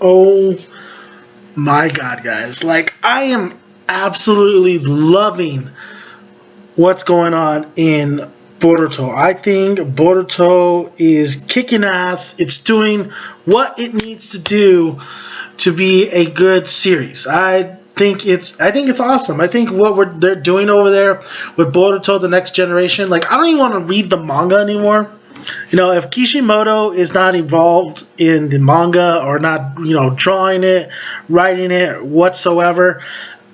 Oh my god, guys. Like, I am absolutely loving what's going on in Boruto. I think Boruto is kicking ass. It's doing what it needs to do to be a good series. I think it's awesome. I think what they're doing over there with Boruto the next generation, like I don't even want to read the manga anymore. If Kishimoto is not involved in the manga or not, drawing it, writing it whatsoever,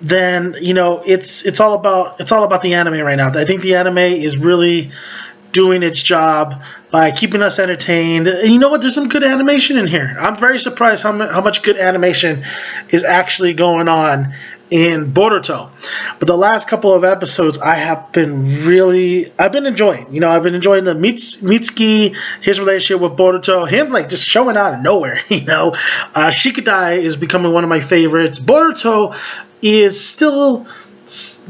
then it's all about the anime right now. I think the anime is really doing its job by keeping us entertained. And you know what? There's some good animation in here. I'm very surprised how much good animation is actually going on in Boruto. But the last couple of episodes, I've been enjoying. I've been enjoying the Mitsuki, his relationship with Boruto, him like just showing out of nowhere. Shikadai is becoming one of my favorites. Boruto is still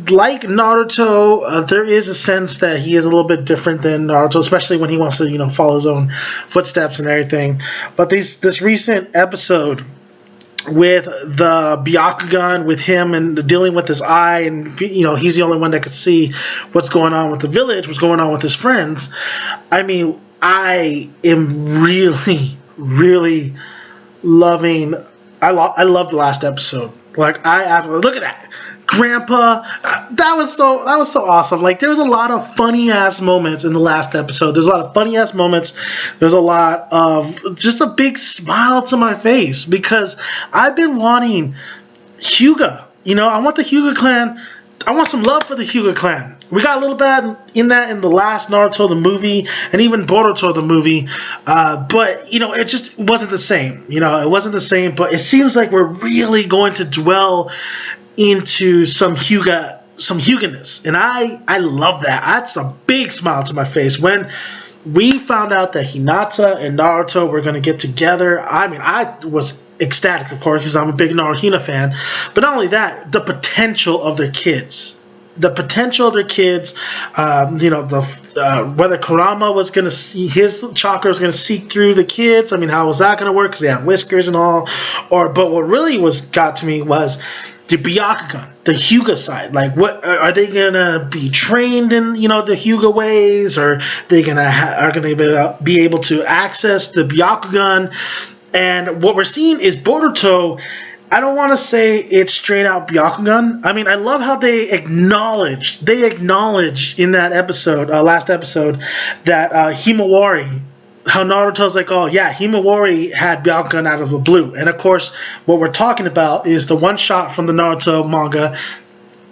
like Naruto. There is a sense that he is a little bit different than Naruto, especially when he wants to, follow his own footsteps and everything. But this recent episode with the Byakugan, with him and dealing with his eye, and he's the only one that could see what's going on with the village, what's going on with his friends. I mean, I am really, really loving. I love the last episode. Like look at that. Grandpa, that was so awesome. Like there was a lot of funny ass moments in the last episode. There's a lot of funny ass moments. There's a lot of just a big smile to my face because I've been wanting Hyuga. I want the Hyuga clan. I want some love for the Hyuga clan. We got a little bit in the last Naruto the movie and even Boruto the movie, but it just wasn't the same. It wasn't the same. But it seems like we're really going to dwell into some Hyuga-ness, and I love that. That's a big smile to my face when we found out that Hinata and Naruto were going to get together. I mean, I was ecstatic, of course, because I'm a big Naruhina fan. But not only that, the potential of their kids. The potential of their kids, whether Kurama was going to see his chakra was going to seek through the kids. I mean, how was that going to work? Because they have whiskers and all. But what really got to me was the Byakugan, the Hyuga side. Like, what are they gonna be trained in? The Hyuga ways, or are gonna be able to access the Byakugan? And what we're seeing is Boruto. I don't want to say it's straight out Byakugan. I mean, I love how they acknowledge in that episode, last episode, that Himawari. How Naruto's like, oh yeah, Himawari had Byakugan out of the blue. And of course, what we're talking about is the one shot from the Naruto manga,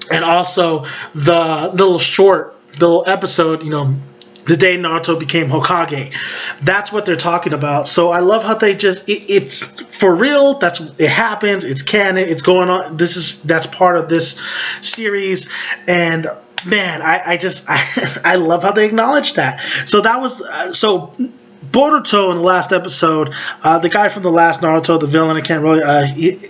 and also the little episode, the day Naruto became Hokage. That's what they're talking about. So I love how they it's for real. It happens. It's canon. It's going on. That's part of this series. And man, I love how they acknowledge that. So that was Boruto in the last episode, the guy from the last Naruto, the villain, I can't really,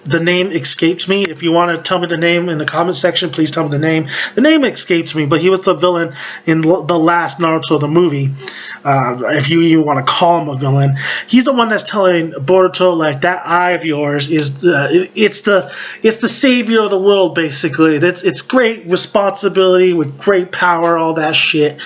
the name escapes me. If you want to tell me the name in the comment section, please tell me the name. The name escapes me, but he was the villain in the last Naruto, the movie. If you even want to call him a villain, he's the one that's telling Boruto, like, that eye of yours is it's the savior of the world, basically. It's great responsibility with great power, all that shit.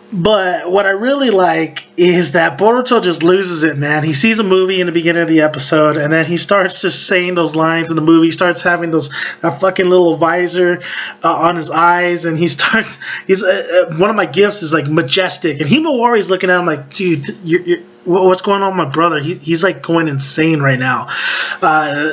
But what I really like is that Boruto just loses it, man. He sees a movie in the beginning of the episode, and then he starts just saying those lines in the movie. He starts having that fucking little visor on his eyes, and he's one of my gifts is like majestic, and Himawari's looking at him like, dude, you're what's going on with my brother? He's like going insane right now.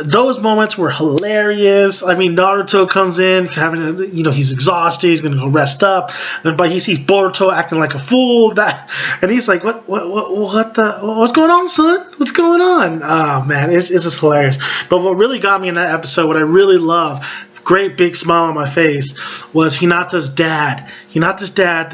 Those moments were hilarious. I mean, Naruto comes in, he's exhausted. He's gonna go rest up, but he sees Boruto acting like a fool. And he's like, what's going on, son? What's going on? Oh man, it's just hilarious. But what really got me in that episode, what I really love, great big smile on my face was Hinata's dad. Hinata's dad.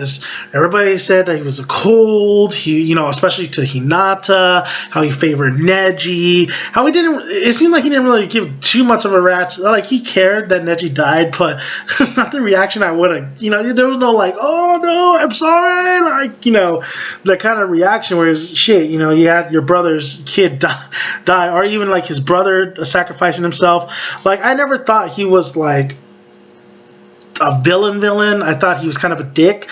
Everybody said that he was a cold. Especially to Hinata, how he favored Neji, how he didn't. It seemed like he didn't really give too much of a rat. Like he cared that Neji died, but it's not the reaction I would have. There was no like, oh no, I'm sorry, like the kind of reaction where it's shit. You had your brother's kid die, or even like his brother sacrificing himself. Like I never thought he was like a villain. I thought he was kind of a dick,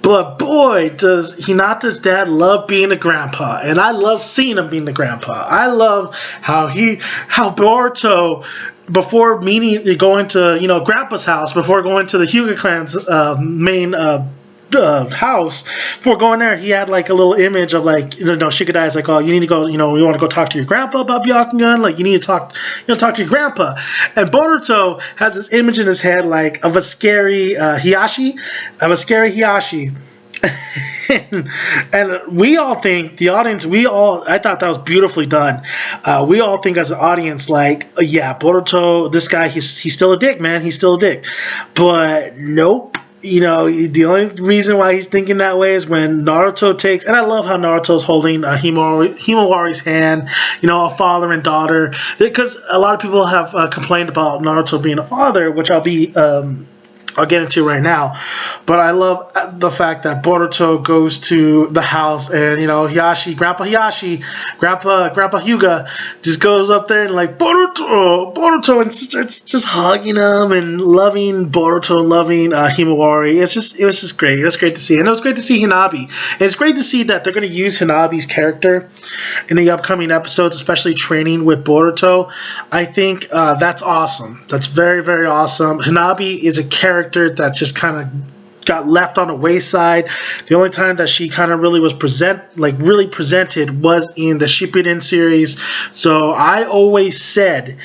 but boy, does Hinata's dad love being a grandpa, and I love seeing him being the grandpa. I love how Boruto, before going to Grandpa's house, before going to the Hyuga clan's main house, before going there, he had like a little image of like Shikadai is like, oh, you need to go, we want to go talk to your grandpa about Byakugan, like you need to talk to your grandpa. And Boruto has this image in his head like of a scary Hiyashi. And we all think, the audience, I thought that was beautifully done. We all think as an audience, like, yeah, Boruto, this guy, he's still a dick, man. He's still a dick. But nope. The only reason why he's thinking that way is when Naruto takes, and I love how Naruto's holding Himawari's hand, a father and daughter, because a lot of people have complained about Naruto being a father, which I'll get into right now. But I love the fact that Boruto goes to the house and, Grandpa Hyuga just goes up there and like, Boruto, and starts just hugging him and loving Boruto, loving Himawari. It was just great. It was great to see. And it was great to see Hinabi. And it's great to see that they're going to use Hinabi's character in the upcoming episodes, especially training with Boruto. I think that's awesome. That's very, very awesome. Hinabi is a character that just kind of got left on the wayside. The only time that she kind of really was really presented was in the Shippuden series. So I always said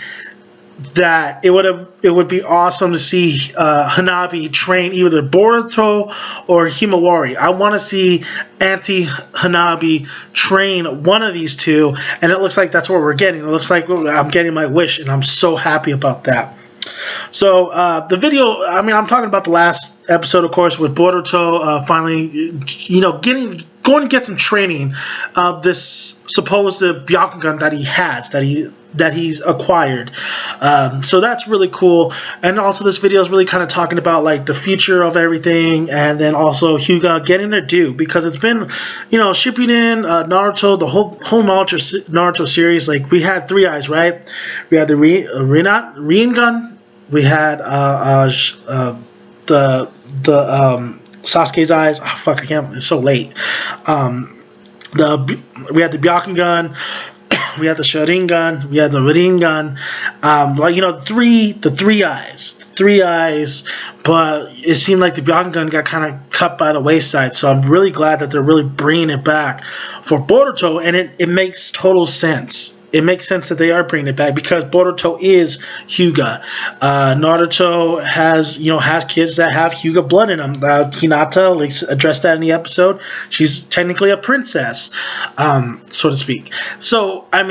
that it would be awesome to see Hanabi train either Boruto or Himawari. I want to see Auntie Hanabi train one of these two, and it looks like that's what we're getting. It looks like I'm getting my wish, and I'm so happy about that. So the video, I'm talking about the last episode, of course, with Boruto finally, going to get some training of this supposed Byakugan that he has, that he's acquired. So that's really cool. And also this video is really kind of talking about like the future of everything, and then also Hyuga getting their due, because it's been, Shippuden, Naruto, the whole Naruto series. Like we had Three Eyes, right? We had the Rinnegan. We had the Sasuke's eyes. Oh, fuck, I can't. It's so late. We had the Byakugan. We had the Sharingan. We had the Rinnegan. The three eyes. But it seemed like the Byakugan got kind of cut by the wayside. So I'm really glad that they're really bringing it back for Boruto, and it makes total sense. It makes sense that they are bringing it back because Boruto is Hyuga. Naruto has kids that have Hyuga blood in them. Hinata, let's address that in the episode. She's technically a princess, so to speak. So I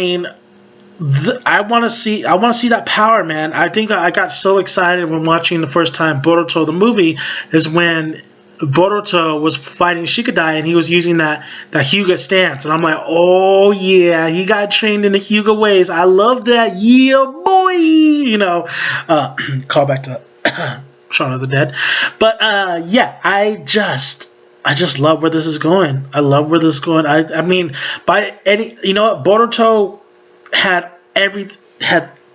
want to see that power, man. I think I got so excited when watching the first time Boruto the movie is when Boruto was fighting Shikadai and he was using that Hyuga stance, and I'm like, oh yeah, he got trained in the Hyuga ways. I love that, yeah boy. Call back to Shaun of the Dead. But yeah, I just love where this is going. I love where this is going. Boruto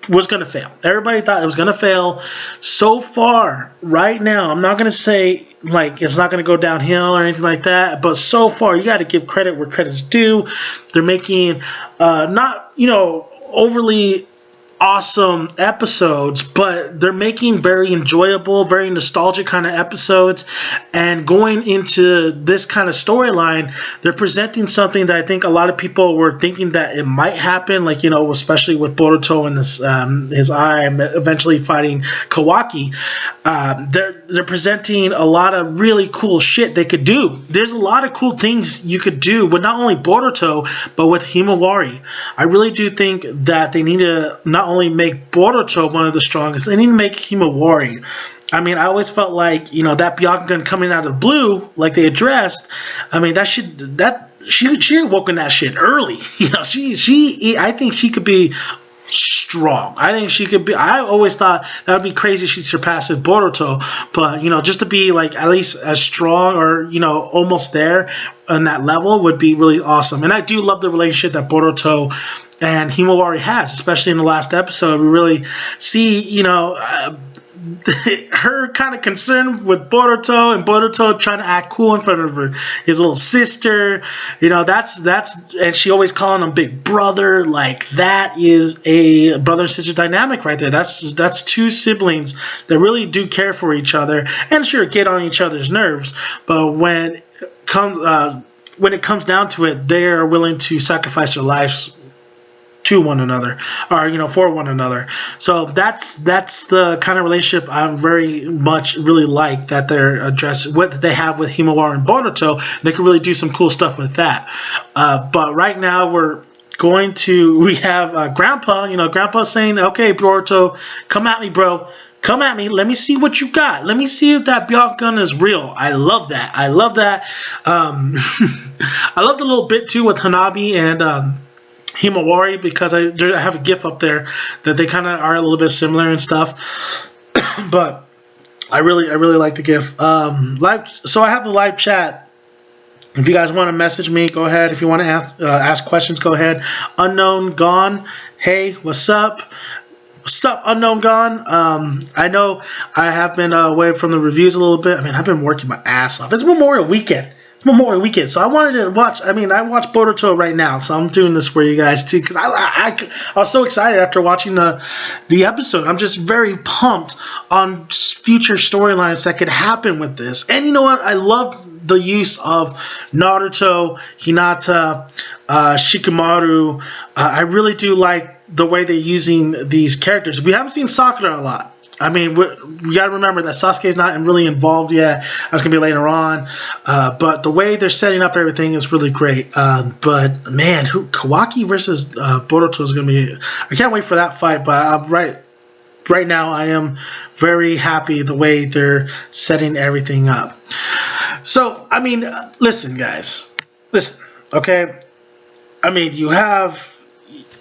was going to fail. Everybody thought it was going to fail. So far, right now, I'm not going to say like it's not going to go downhill or anything like that, but so far, you got to give credit where credit's due. They're making not overly awesome episodes, but they're making very enjoyable, very nostalgic kind of episodes. And going into this kind of storyline, they're presenting something that I think a lot of people were thinking that it might happen, like especially with Boruto and his eye, and eventually fighting Kawaki. they're presenting a lot of really cool shit they could do. There's a lot of cool things you could do with not only Boruto but with Himawari. I really do think that they need to not only make Boruto one of the strongest, they need to make Himawari. I mean, I always felt like, you know, that Byakugan coming out of the blue, like they addressed. I mean, she awoke in that shit early. You know, I think she could be strong. I think she could be. I always thought that would be crazy if she surpassed Boruto, but you know, just to be like at least as strong or you know almost there on that level would be really awesome. And I do love the relationship that Boruto and Himawari has, especially in the last episode. We really see, you know. Her kind of concern with Boruto and Boruto trying to act cool in front of his little sister, you know, that's and she always calling him big brother. Like that is a brother and sister dynamic right there. That's two siblings that really do care for each other and sure get on each other's nerves, but when it comes down to it, they are willing to sacrifice their lives to one another, or you know, for one another. So that's the kind of relationship I very much really like that they're addressing, what they have with Himawari and Boruto. They can really do some cool stuff with that. But right now we have Grandpa. You know, Grandpa saying, "Okay, Boruto, come at me, bro." Come at me. Let me see what you got. Let me see if that Byakugan is real. I love that. I love that. I love the little bit too with Hanabi and Himawari, because I have a GIF up there that they kind of are a little bit similar and stuff. But I really like the GIF. So I have the live chat. If you guys want to message me, go ahead. If you want to ask questions, go ahead. Unknown Gone. Hey, what's up? What's up, Unknown Gone? I know I have been away from the reviews a little bit. I mean, I've been working my ass off. It's Memorial Weekend. So I wanted to watch. I mean, I watch Boruto right now, so I'm doing this for you guys too, because I was so excited after watching the episode. I'm just very pumped on future storylines that could happen with this. And you know what? I love the use of Naruto, Hinata, Shikamaru. I really do like the way they're using these characters. We haven't seen Sakura a lot. I mean, we got to remember that Sasuke's not really involved yet. That's going to be later on. But the way they're setting up everything is really great. But, man, Kawaki versus Boruto is going to be... I can't wait for that fight, but right now I am very happy the way they're setting everything up. So, I mean, listen, guys. Listen, okay? I mean, you have...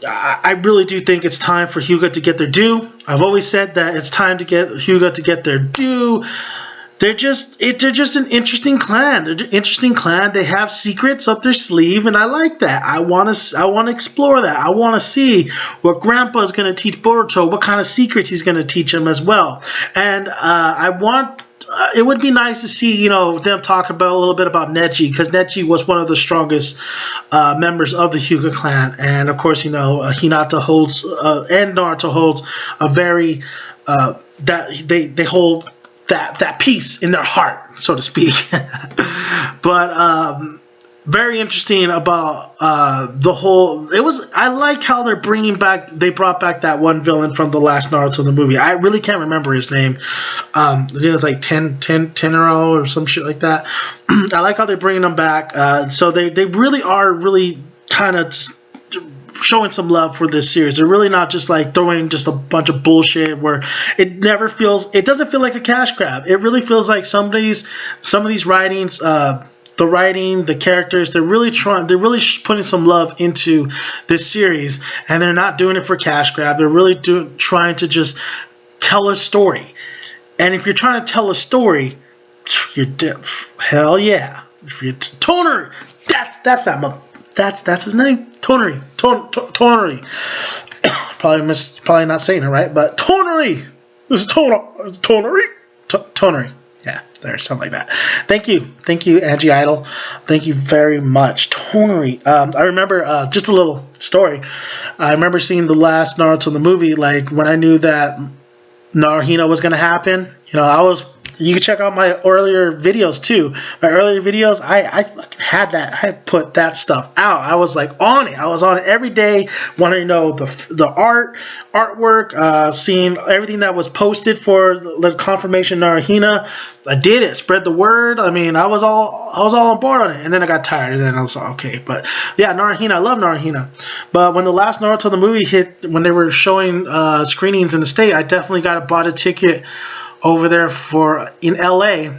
I really do think it's time for Hyuga to get their due. I've always said that it's time to get Hyuga to get their due. They're just an interesting clan. They're an interesting clan. They have secrets up their sleeve, and I like that. I want to explore that. I want to see what Grandpa is going to teach Boruto, what kind of secrets he's going to teach him as well. And it would be nice to see, you know, them talk about a little bit about Neji, because Neji was one of the strongest members of the Hyuga clan, and of course, you know, Hinata holds and Naruto holds a very that they hold that peace in their heart, so to speak. But very interesting about the whole. I like how they're they brought back that one villain from the last Naruto in the movie. I really can't remember his name. I think it's like Tenro or some shit like that. I like how they're bringing him back. So they really are kind of showing some love for this series. They're really not just like throwing just a bunch of bullshit where it doesn't feel like a cash grab. It really feels like some of these writings, the writing, the characters, they're really putting some love into this series, and they're not doing it for cash grab. They're really trying to just tell a story. And if you're trying to tell a story, you're hell yeah. If you're Toner, that's that mother. That's his name, Tonery. Tonery. Probably not saying it right, but Tonery. This is Tonery. Tonery. Yeah, there, something like that. Thank you, Angie Idol. Thank you very much, Tonery. I remember just a little story. I remember seeing the last Naruto in the movie. Like when I knew that Naruhito was gonna happen, you know, I was You can check out my earlier videos too. My earlier videos, I had that. I had put that stuff out. I was like on it. I was on it every day, wanting to know the artwork, seeing everything that was posted for the confirmation Narahina. I did it. Spread the word. I mean, I was all on board on it, and then I got tired, and then I was like, okay. But yeah, Narahina, I love Narahina. But when the last Naruto the movie hit, when they were showing screenings in the state, I definitely bought a ticket over there in LA,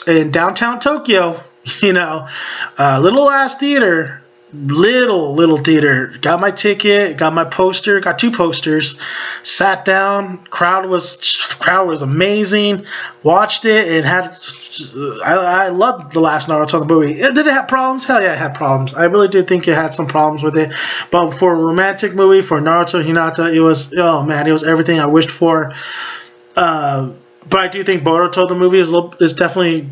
in downtown Tokyo. Little ass theater. Little theater. Got my ticket, got my poster, got 2 posters. Sat down. Crowd was amazing. Watched it. It had. I loved the last Naruto the movie. Did it have problems? Hell yeah, it had problems. I really did think it had some problems with it. But for a romantic movie, for Naruto Hinata, it was, oh man, it was everything I wished for. But I do think Boruto the movie is definitely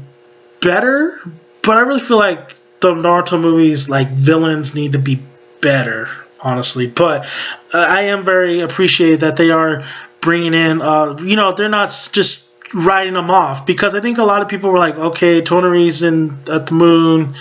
better. But I really feel like the Naruto movies, like, villains need to be better, honestly. But I am very appreciated that they are bringing in, they're not just writing them off, because I think a lot of people were like, okay, Tonari's at the moon,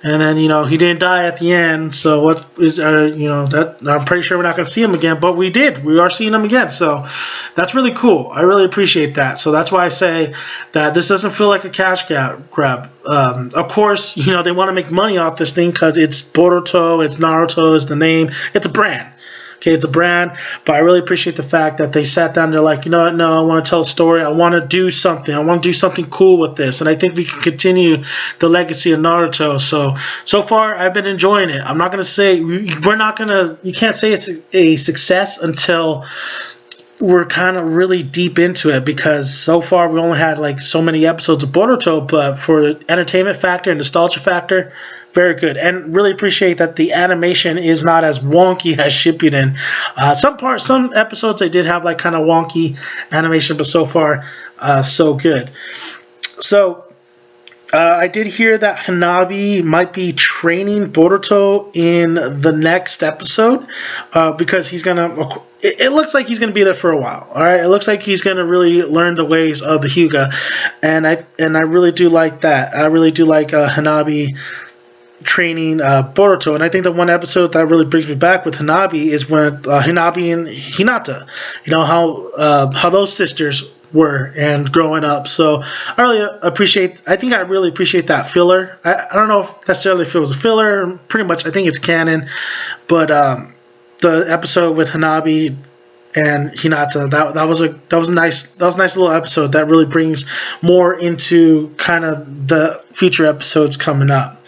and then he didn't die at the end, so what is that? I'm pretty sure we're not going to see him again, but we are seeing him again, so that's really cool. I really appreciate that. So that's why I say that this doesn't feel like a cash grab. Of course, they want to make money off this thing because it's Boruto, it's Naruto is the name, it's a brand. Okay, it's a brand, but I really appreciate the fact that they sat down. They're like, you know what? No, I want to tell a story. I want to do something. I want to do something cool with this, and I think we can continue the legacy of Naruto. So far, I've been enjoying it. I'm not gonna say you can't say it's a success until we're kind of really deep into it, because so far we only had like so many episodes of Boruto, but for entertainment factor and nostalgia factor, very good. And really appreciate that the animation is not as wonky as Shippuden. Some episodes they did have like kind of wonky animation, but so far so good. So I did hear that Hanabi might be training Boruto in the next episode, because he's gonna. It looks like he's gonna be there for a while. All right, it looks like he's gonna really learn the ways of the Hyuga, and I really do like that. I really do like Hanabi training Boruto, and I think the one episode that really brings me back with Hanabi is when Hanabi and Hinata, how those sisters were and growing up. So I really appreciate that filler. I don't know if necessarily if it was a filler. Pretty much I think it's canon, but the episode with Hanabi and Hinata, that was a nice little episode that really brings more into kind of the future episodes coming up.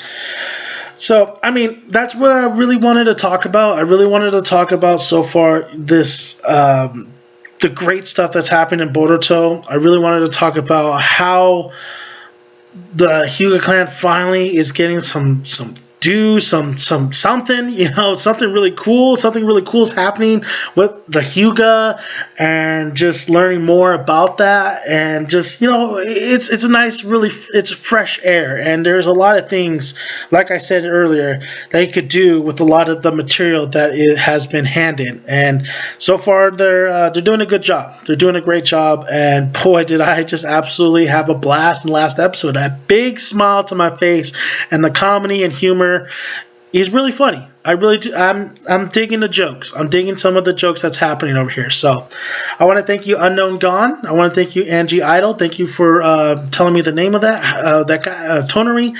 So, I mean, that's what I really wanted to talk about. I really wanted to talk about so far this the great stuff that's happened in Boruto. I really wanted to talk about how the Hyuga clan finally is getting something, something really cool. Something really cool is happening with the Hyuga, and just learning more about that, and just it's a nice, it's fresh air, and there's a lot of things, like I said earlier, that you could do with a lot of the material that it has been handed, and so far they're doing a good job. They're doing a great job, and boy, did I just absolutely have a blast in the last episode. A big smile to my face, and the comedy and humor is really funny. I really do. I'm digging the jokes. I'm digging some of the jokes that's happening over here. So I want to thank you, Unknown Gone. I want to thank you, Angie Idol. Thank you for telling me the name of that guy, Tonari.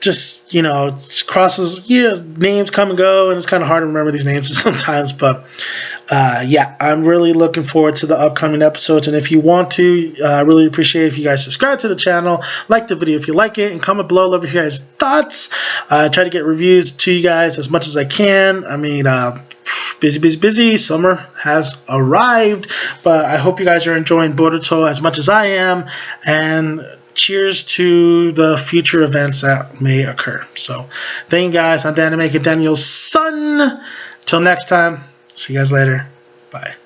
Just it crosses names come and go, and it's kind of hard to remember these names sometimes. But I'm really looking forward to the upcoming episodes. And if you want to, I really appreciate if you guys subscribe to the channel, like the video if you like it, and comment below. Love to hear your guys' thoughts. Try to get reviews to you guys as much as I can. I mean, busy. Summer has arrived, but I hope you guys are enjoying Boruto as much as I am, and cheers to the future events that may occur. So thank you guys. I'm Daniel's son. Till next time, see you guys later. Bye.